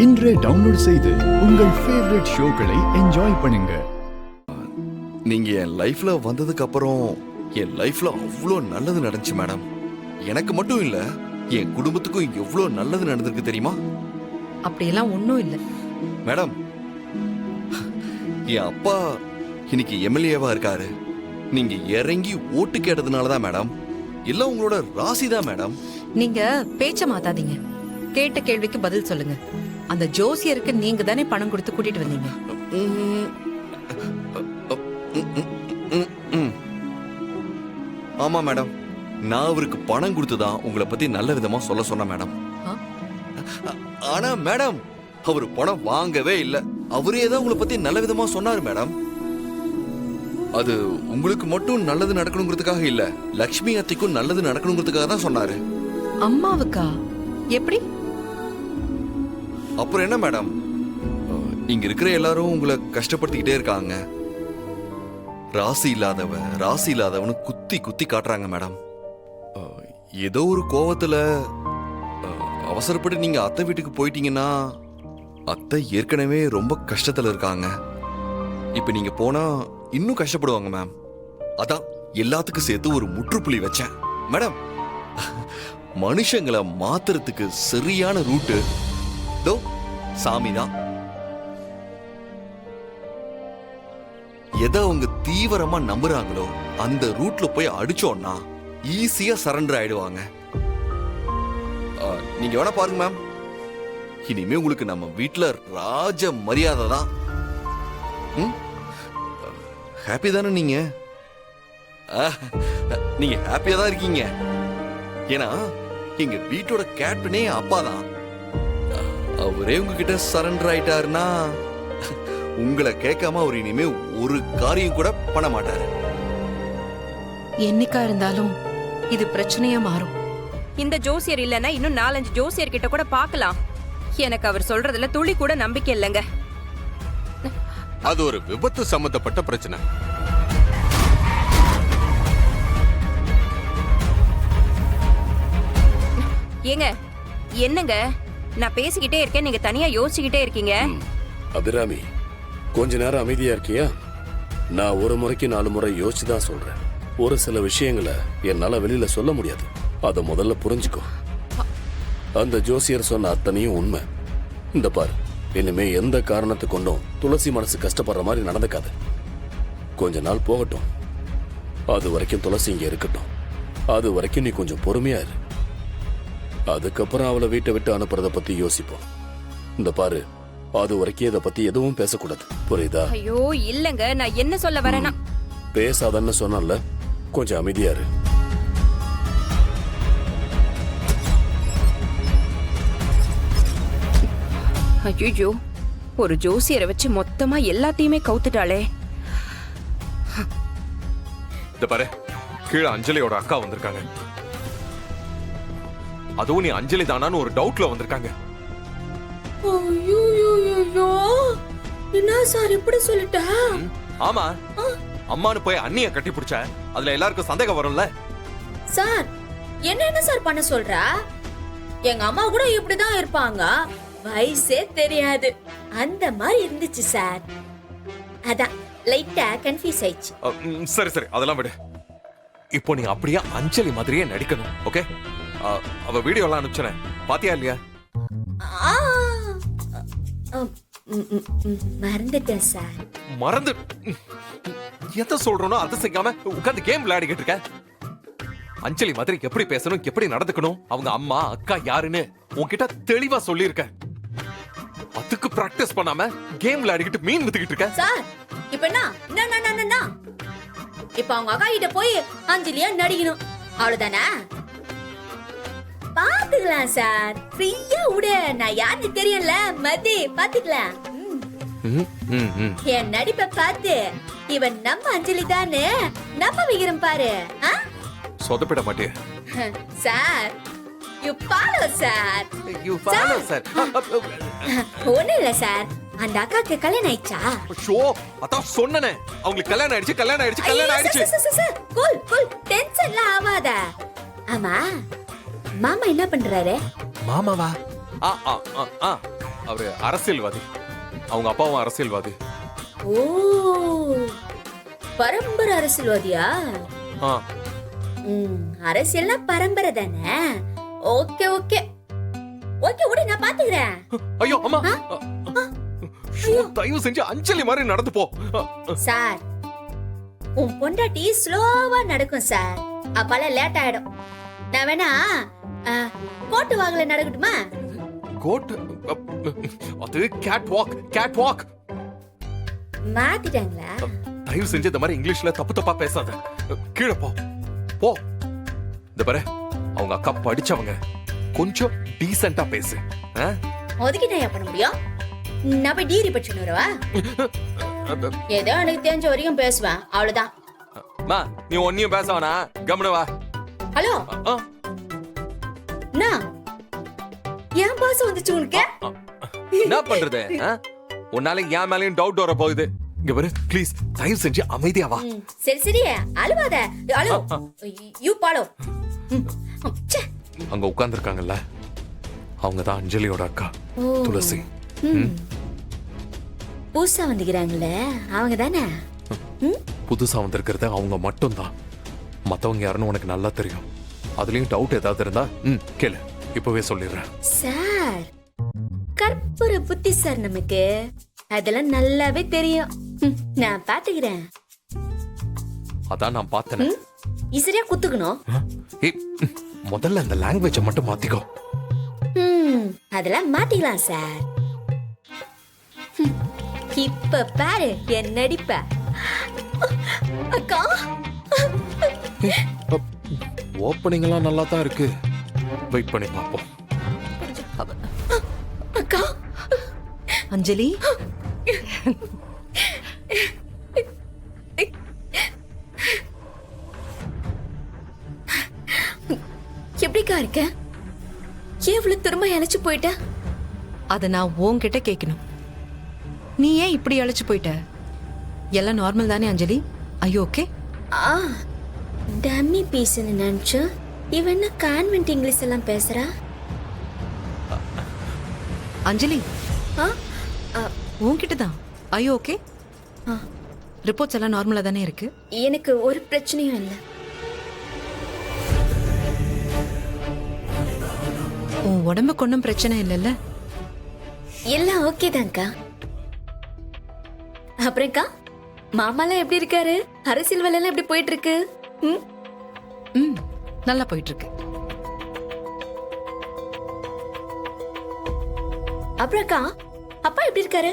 இன்றே டவுன்லோட் செய்து உங்கள் ஃபேவரட் ஷோக்களை என்ஜாய் பண்ணுங்க. நீங்க என் லைஃப்ல வந்ததுக்கு அப்புறம் என் லைஃப்ல அவ்வளோ நல்லது நடந்துச்சு மேடம். எனக்கு மட்டும் இல்ல, என் குடும்பத்துக்கும் எவ்வளோ நல்லது நடந்திருக்கு தெரியுமா? அப்படியெல்லாம் ஒன்றும் இல்லை மேடம். என் அப்பா இன்னைக்கு எம்எல்ஏவா இருக்காரு. நீங்க இறங்கி ஓட்டு கேட்டதுனால தான் மேடம். எல்லாம் உங்களோட ராசி தான் மேடம். நீங்க பேச்ச மாத்தாதீங்க. கேட்ட கேள்விக்கு பதில் சொல்லுங்க. அந்த ஜோசியருக்கு நீங்க தானே பணம் கொடுத்து கூட்டிட்டு வந்தீங்க. ஆமா மேடம், நான் அவருக்கு பணம் கொடுத்துதான் உங்களை பத்தி நல்ல விதமா சொல்ல சொன்னேன் மேடம். ஆனா மேடம், அவரு பணம் வாங்கவே இல்லை. அவரே தான் உங்களை பத்தி நல்ல விதமா சொன்னாரு மேடம். அது உங்களுக்கு மட்டும் நல்லது நடக்கணுங்கிறதுக்காக இல்ல, லக்ஷ்மி அத்தைக்கும் நல்லது நடக்கணுங்கிறதுக்காக தான் சொன்னாரு. அம்மாவுக்கா? எப்படி? அப்புறம் என்ன மேடம், இங்க இருக்கிற எல்லாரும் உங்களை கஷ்டப்படுத்திக்கிட்டே இருக்காங்க. ராசி இல்லாதவனு குத்தி குத்தி காட்டுறாங்க மேடம். ஏதோ ஒரு கோவத்துல அவசரப்பட்டு நீங்க அத்தை வீட்டுக்கு போயிட்டீங்கன்னா அத்தை ஏற்கனவே ரொம்ப கஷ்டத்துல இருக்காங்க. இப்ப நீங்க போனா இன்னும் கஷ்டப்படுவாங்க மேம். அதான் எல்லாத்துக்கும் சேர்த்து ஒரு முற்றுப்புள்ளி வச்சேன் மேடம். மனுஷங்களை மாத்துறதுக்கு சரியான ரூட்டு தோ சாமி தான். எதை அவங்க தீவிரமா நம்புறாங்களோ அந்த ரூட்ல போய் அடிச்சோம்னா ஈஸியா சரண்டர் ஆயிடுவாங்க. நீங்க வேணா பாருங்க மேம், இனிமே உங்களுக்கு நம்ம வீட்டுல ராஜ மரியாதை தான். ஹாப்பி தானே நீங்க? நீங்க ஹாப்பியா தான் இருக்கீங்க. ஏன்னா எங்க வீட்டோட கேப்டனே அப்பா தான். அவரே உங்ககிட்ட சரண்டர் ஆயிட்டாருன்னா உங்களை கேட்காம அவர் இனிமே ஒரு காரியம் கூட பண்ண மாட்டாரு. என்னைக்கா இருந்தாலும் இது பிரச்சனையா மாறும். இந்த ஜோசியர் இல்லைன்னா இன்னும் 4-5 ஜோசியர் கிட்ட கூட பார்க்கலாம். எனக்கு அவர் சொல்றதுல துளி கூட நம்பிக்கை இல்லைங்க. அது ஒரு விபத்து சம்பந்தப்பட்ட பிரச்சனை. ஏங்க, என்னங்க நான் பேசிக்கிட்டே இருக்கேன், நீங்க தனியா யோசிச்சுக்கிட்டே இருக்கீங்க. அபிராமி, கொஞ்ச நேரம் அமைதியா இருக்கியா? நான் ஒரு முறைக்கு 4 முறை யோசிச்சுதான் சொல்றேன். ஒரு சில விஷயங்களை என்னால வெளியில சொல்ல முடியாது. அத முதல்ல புரிஞ்சுக்கோ. அந்த ஜோசியர் சொன்ன அத்தனையும் உண்மை. இந்த பாரு, இனிமே எந்த காரணத்தை கொண்டும் துளசி மனசு கஷ்டப்படுற மாதிரி நடந்துக்காது. கொஞ்ச நாள் போகட்டும். அது வரைக்கும் துளசி இங்க இருக்கட்டும். அது வரைக்கும் நீ கொஞ்சம் பொறுமையா இரு. அதுக்கப்புறம் அவளை வீட்டை விட்டு அனுப்புறத பத்தி யோசிப்போம். இந்த பாரு, அது வரைக்கும் இதை பத்தி எதுவும் பேசக்கூடாது, புரியுதா? ஐயோ இல்லங்க, நான் என்ன சொல்ல வரேன்னா, பேசாதன்னு சொன்னல, கொஞ்சம் அமைதியா இரு. ஐயோ, ஒரு ஜோசியரை வச்சு மொத்தமா எல்லாத்தையுமே கவுத்துட்டாளே. இந்த பாரு, கீழே அஞ்சலியோட அக்கா வந்திருக்காங்க. அதுவும் நீ அஞ்சலி தானான்னு ஒரு டவுட்ல வந்திருக்காங்க. என்ன சார் இப்படி சொல்லிட்ட? ஆமா, அம்மானு போய் அண்ணிய கட்டி பிடிச்ச, அதுல எல்லாருக்கும் சந்தேகம் வரும்ல. சார் என்ன சார் பண்ண சொல்ற? எங்க அம்மா கூட இப்படிதான் இருப்பாங்க, வயசே தெரியாது அந்த மாதிரி இருந்துச்சு சார். அதான் லைட்டா கன்ஃபியூஸ் ஆயிடுச்சு. சரி சரி, அதெல்லாம் விடு. இப்போ நீ அப்படியே அஞ்சலி மாதிரியே நடிக்கணும், ஓகே? அவ வீடியோ எல்லாம் அனுப்பிச்சேன், பாத்தியா இல்லையா? மறந்துட்டேன் சார். மறந்து எதை சொல்றனோ அதை செய்யாம உட்கார்ந்து கேம் விளையாடிக்கிட்டு இருக்க. அஞ்சலி மாதிரி எப்படி பேசணும், எப்படி நடந்துக்கணும், அவங்க அம்மா அக்கா யாருன்னு உன்கிட்ட தெளிவா சொல்லியிருக்க. அதுக்கு பிராக்டிஸ் பண்ணாம கேம் விளையாடிக்கிட்டு மீன் வித்துக்கிட்டு இருக்க. சார் இப்ப என்ன? இப்ப அவங்க அக்கா கிட்ட போய் அஞ்சலியா நடிக்கணும், அவ்வளவுதானே? பாத்துக்கலாம் சார், ஃப்ரீயா விடு. நான் யாருன்னு தெரியல, மதி பாத்துக்கலாம். என் நடிப்பை பார்த்து இவன் நம்ம அஞ்சலி தானே நம்ப வைக்கிறேன் பாரு. சொதப்பிட மாட்டே சார். You follow sir. ஒண்ணு இல்ல சார், அந்த அக்காக்கு கல்யாணம் ஆயிடுச்சா? ஷோ, அதான் சொன்னனே, அவங்களுக்கு கல்யாணம் ஆயிடுச்சு. கூல் டென்ஷன்லாம் ஆவாத. ஆமா, மாமா என்ன பண்றாரு? மாமாவா? அவரு அரசியல்வாதி. அவங்க அப்பாவும் அரசியல்வாதி. ஓ, பரம்பரை அரசியல்வாதியா? ஆ, அரசியல்னா பரம்பரை தானே. ஓகே ஓகே ஓகே, விடு, நான் பாத்துக்கிறேன். ஐயோ அம்மா. ஐயோ, தயவு செஞ்சு அஞ்சலி மாதிரி நடந்து போ. சார், உன் பொண்டாட்டி ஸ்லோவா நடக்கும் சார், அப்பெல்லாம் லேட் ஆயிடும். நான் வேணா கோட்டு வாங்கல நடக்கட்டுமா? கோட் அது கேட் வாக். மாத்திட்டாங்களா? தயவு செஞ்சு இந்த மாதிரி இங்கிலீஷ்ல தப்பு தப்பா பேசாத. கீழே போ போ. இந்த பாரு, அவங்க அக்கா படிச்சவங்க, கொஞ்சம் டீசென்ட்டா பேசு. ஆ? ஒதுக்கி நான் பண்ண முடியும்? நான் போய் டீரி படிச்சுன்னு வரவா? ஏதோ எனக்கு தெரிஞ்ச வரைக்கும் பேசுவேன், அவ்வளவுதான். அம்மா, நீ ஒன்னியும் பேச வேணா, கம்முனு வா. ஹலோ, ஆ, அண்ணா, ஏன் பாச வந்துச்சு உனக்கு? என்ன பண்றது? ஆ? உன்னால என் மேலயும் டவுட் வர போகுது. இங்க பாரு, ப்ளீஸ் தயவு செஞ்சு அமைதியா வா. சரி சரி, அழுவாத. ஹலோ, யூ பாலோ. அங்க உட்கார்ந்து இருக்காங்கல்ல, அவங்க தான் அஞ்சலியோட அக்கா துளசி. புதுசா வந்துக்கிறாங்களே, அவங்க தானே? புதுசா வந்திருக்கிறது அவங்க மட்டும் தான். மத்தவங்க யாருன்னு உனக்கு நல்லா தெரியும். அதுலயும் டவுட் ஏதாவது இருந்தா கேளு, இப்பவே சொல்லிடுறேன். சார், கற்பூர புத்தி சார் நமக்கு, அதெல்லாம் நல்லாவே தெரியும். நான் பாத்துக்கிறேன். அதான் நான் பார்த்தேன். சரியா குத்துக்கணும். முதல்ல இந்த லாங்குவேஜை மட்டும் மாத்திக்கோ. அதெல்லாம் மாத்திக்கலாம் சார். இப்ப பாரு என் நடிப்ப. அக்கா, ஓப்பனிங் எல்லாம் நல்லா தான் இருக்கு. வெயிட் பண்ணி பார்ப்போம். அக்கா, அஞ்சலி, எப்படிக்கா இருக்க? ஏன் இவ்வளவு திரும்ப இழைச்சு போயிட்ட? அத நான் உன்கிட்ட கேட்கணும். நீ ஏன் இப்படி அழைச்சு போயிட்ட? எல்லாம் நார்மல் தானே அஞ்சலி? ஐயோ ஓகே. டம்மி பீஸ்னு நினைச்சு இவன் என்ன கான்வென்ட் இங்கிலீஷ் எல்லாம் பேசுறா? அஞ்சலி, ஆ? உன்கிட்ட தான். ஐயோ ஓகே. ரிப்போர்ட்ஸ் எல்லாம் நார்மலா தானே இருக்கு? எனக்கு ஒரு பிரச்சனையும் இல்லை. உன் உடம்புக்கு ஒன்றும் பிரச்சனை இல்லைல்ல? எல்லாம் ஓகே தான்க்கா. அப்புறம்க்கா, மாமாலாம் எப்படி இருக்காரு? அரசியல் வேலையெல்லாம் எப்படி போயிட்டு இருக்கு? நல்லா போயிட்டு இருக்கு. அப்புறம்க்கா, அப்பா எப்படி இருக்காரு?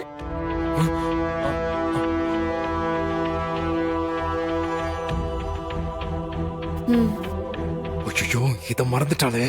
ஐயோ, இத மறந்துட்டாளே.